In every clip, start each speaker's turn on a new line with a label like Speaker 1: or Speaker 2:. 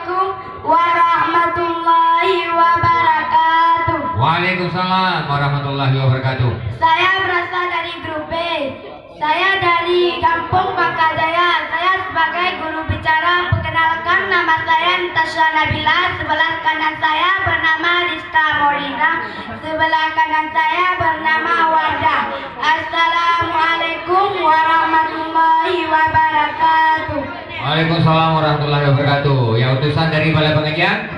Speaker 1: Assalamualaikum warahmatullahi wabarakatuh.
Speaker 2: Waalaikumsalam warahmatullahi wabarakatuh.
Speaker 1: Saya berasal dari grup B. Saya dari Kampung Pangkajaya. Saya sebagai guru bicara. Perkenalkan, nama saya Natasha Nabila. Sebelah kanan saya bernama Rizka Molina. Sebelah kanan saya bernama Wardah. Assalamualaikum warahmatullahi wabarakatuh.
Speaker 2: Waalaikumsalam warahmatullahi wabarakatuh. Yang utusan dari Balai Pengajian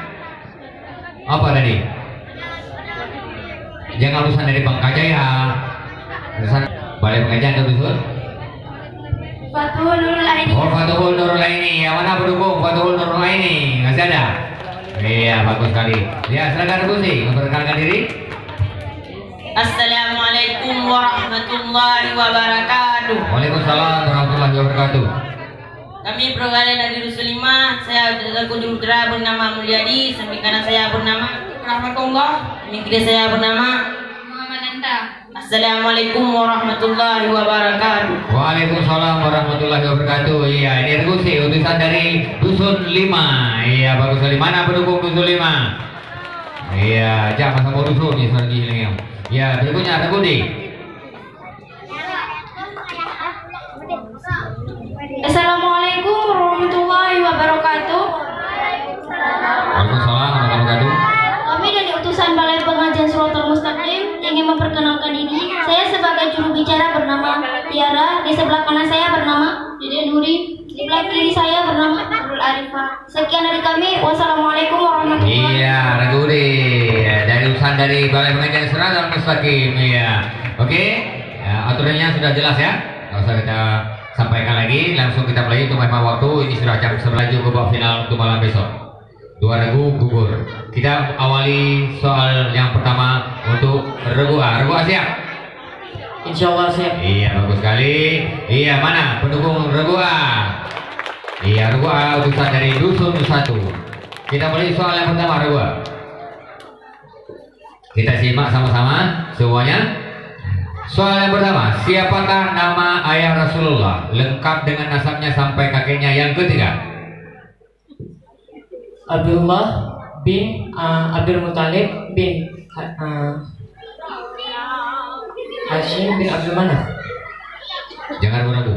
Speaker 2: apa tadi? Jangan utusan dari Pangkajaya. Utusan Balai Pengajian itu utusan
Speaker 1: Fathul Nurul Aini.
Speaker 2: Oh, Fathul Nurul Aini. Yang mana pendukung Fathul Nurul Aini? Masih ada? Iya, bagus sekali. Ya, silakan Busi memperkenalkan diri.
Speaker 3: Assalamualaikum warahmatullahi wabarakatuh.
Speaker 2: Waalaikumsalam warahmatullahi wabarakatuh.
Speaker 3: Kami perwakilan dari Dusun 5. Saya Guru Putra bernama Mulyadi. Samping kanan saya bernama Rahmatullah. Samping kiri saya bernama Muhammad Anta. Assalamualaikum warahmatullahi wabarakatuh.
Speaker 2: Waalaikumsalam warahmatullahi wabarakatuh. Iya, ini Regusi, utusan dari Dusun 5. Iya, bagus sekali. Mana pendukung Dusun 5? Iya, jangan sama dusun ya sebenarnya. Ya, berikutnya ada Budi.
Speaker 1: Assalamualaikum warahmatullahi wabarakatuh.
Speaker 2: Waalaikumsalam warahmatullahi wabarakatuh.
Speaker 1: Kami dari utusan Balai Pengajian Suratul Mustaqim ingin memperkenalkan diri. Saya sebagai juru bicara bernama Tiara. Di sebelah kanan saya bernama Dede Nuri. Di sebelah kiri saya bernama Nurul Arifah. Sekian dari kami. Wassalamualaikum warahmatullahi wabarakatuh.
Speaker 2: Iya, Regudi. Dari utusan dari Balai Pengajian Suratul Mustaqim. Iya. Oke. Ya, aturannya sudah jelas ya. Nggak usah kita sampaikan lagi. Langsung kita mulai untuk menghemat waktu. Ini sudah jam 11 ke babak final untuk malam besok. 2 regu gugur. Kita awali soal yang pertama untuk regu A. Regu A siap?
Speaker 3: Insyaallah siap.
Speaker 2: Iya, bagus sekali. Iya, mana pendukung regu A? Iya, regu A utusan dari Dusun 1. Kita mulai soal yang pertama regu A. Kita simak sama-sama semuanya. Soal yang pertama, siapakah nama ayah Rasulullah lengkap dengan nasabnya sampai kakeknya yang ketiga?
Speaker 3: Abdullah bin Abdul Muthalib bin Hashim bin Abdul Manaf.
Speaker 2: Jangan ragu-ragu.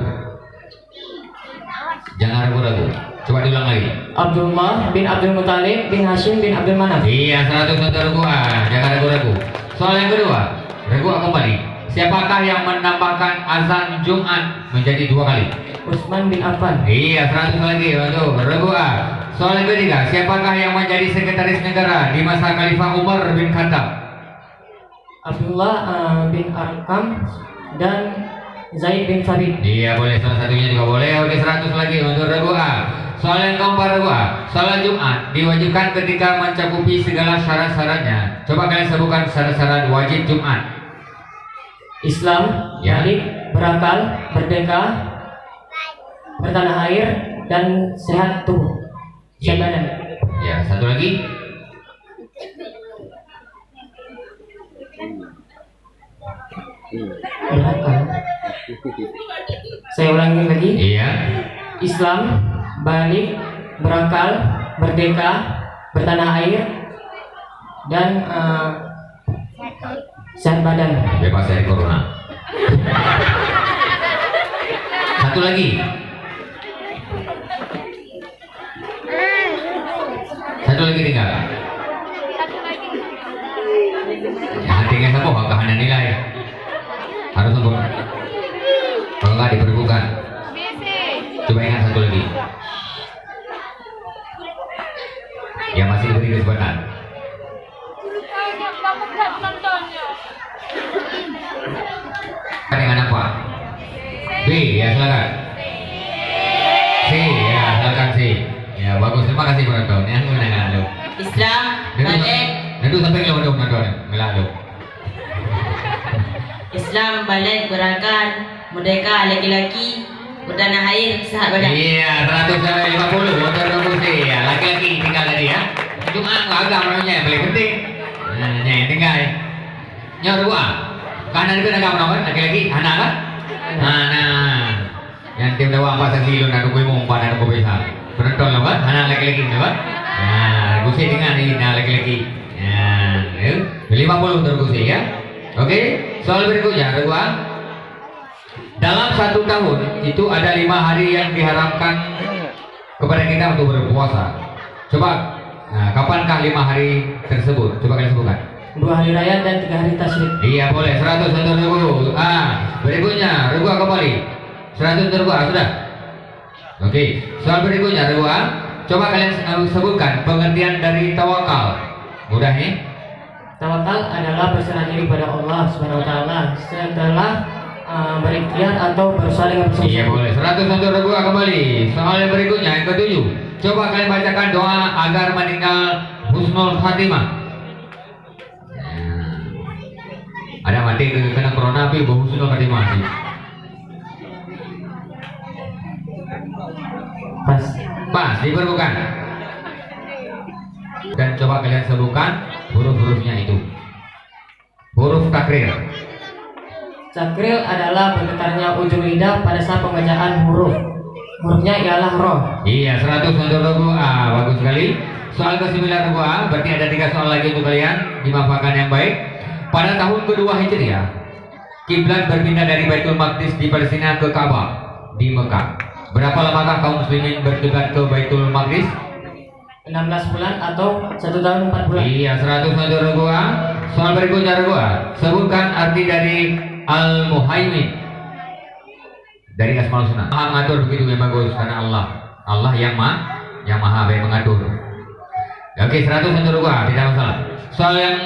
Speaker 2: Jangan ragu-ragu. Coba diulang lagi.
Speaker 3: Abdullah bin Abdul Muthalib bin Hashim bin Abdul Manaf.
Speaker 2: Iya, 100 regu A. Jangan ragu-ragu. Soal yang kedua, regu A kembali. Siapakah yang menambahkan azan Jumat menjadi 2 kali?
Speaker 3: Utsman bin Affan.
Speaker 2: Iya, 100 lagi. Waduh, regu A. Soal yang ketiga, siapakah yang menjadi sekretaris negara di masa Khalifah Umar bin Khattab?
Speaker 3: Abdullah bin Arkam dan Zaid bin Farid.
Speaker 2: Iya, boleh, salah satunya juga boleh. Oke, 100 lagi untuk regu A. Soal yang keempat regu A. Salat Jumat diwajibkan ketika mencakupi segala syarat-syaratnya. Coba kalian sebutkan syarat-syarat wajib Jumat.
Speaker 3: Islam,
Speaker 2: Ya.
Speaker 3: balik, berakal, merdeka, bertanah air, dan sehat tubuh, sehat badan.
Speaker 2: Ya, satu lagi.
Speaker 3: Berakal. Saya ulangi lagi.
Speaker 2: Iya.
Speaker 3: Islam, balik, berakal, merdeka, bertanah air, dan sehat badan.
Speaker 2: Bebas dari corona. Satu lagi. Satu lagi tinggal. Jangan tinggal sama kahanan nilai. Harus untuk. Kalau nggak diperlukan. Coba ingat satu lagi. Yang masih diberi kesempatan. Dengan apa? B, ya silakan. C, ya silakan C. Ya bagus, terima kasih penonton. Ya, menangan lo.
Speaker 3: Islam, balik,
Speaker 2: Nadu sampai lo dong nonton, melalu.
Speaker 3: Islam, balik, berakal, merdeka, laki-laki, bertanah air, sehat badan.
Speaker 2: Iya, 150 motor C. Ya, laki-laki tinggal tadi ya. Cuma agak namanya yang paling penting. Nah, yang tinggal. Nyawa dua. Kanan itu agak menonton laki-laki, anak kan? Nah. Yang tim dawa pasang silon dan kuih mong pada ko bisa. Penonton lo kan? Anak laki-laki kan? Nah, gusi dengan ini, nah laki-laki. Nah, 50 untuk gusi ya. Oke, soal berikutnya ada gua. Dalam 1 tahun itu ada 5 hari yang diharamkan kepada kita untuk berpuasa. Coba, nah, kapankah 5 hari tersebut? Coba kalian sebutkan.
Speaker 4: 2 hari raya dan 3 hari tasyrik.
Speaker 2: Iya boleh, 100 untuk Regu. Berikutnya Regu kembali. 100 untuk Regu, sudah. Oke, soal berikutnya Regu. Coba kalian sebutkan pengertian dari tawakal. Mudah nih.
Speaker 4: Tawakal adalah berserah diri pada Allah Subhanahu wa taala setelah berikhtiar atau berusaha dengan bersungguh-sungguh.
Speaker 2: Iya boleh, 100 untuk Regu kembali. Soal yang berikutnya yang ke-7. Coba kalian bacakan doa agar meninggal husnul khatimah. Ada mati kena corona tapi bau husnul khatimah. Pas, diperbukan. Dan coba kalian sebutkan huruf-hurufnya itu. Huruf takrir.
Speaker 4: Takril adalah bergetarnya ujung lidah pada saat pembacaan huruf. Hurufnya ialah roh.
Speaker 2: Iya, 100 untuk Regu. Bagus sekali. Soal ke-9 Regu, berarti ada 3 soal lagi untuk kalian. Dimanfaatkan yang baik. Pada tahun kedua Hijriah, kiblat berpindah dari Baitul Maqdis di Palestina ke Ka'bah di Mekah. Berapa lamakah kaum muslimin berkiblat ke Baitul Maqdis?
Speaker 4: 16 bulan atau 1 tahun 4 bulan.
Speaker 2: Iya, 100 untuk Regu. Soal berikutnya Regu, sebutkan arti dari Al-Muhaimin dari Asmaul Husna. Maha mengatur, begitu yang bagus karena Allah yang maha baik mengatur. Oke, 100 untuk Regu, tidak masalah. Soal yang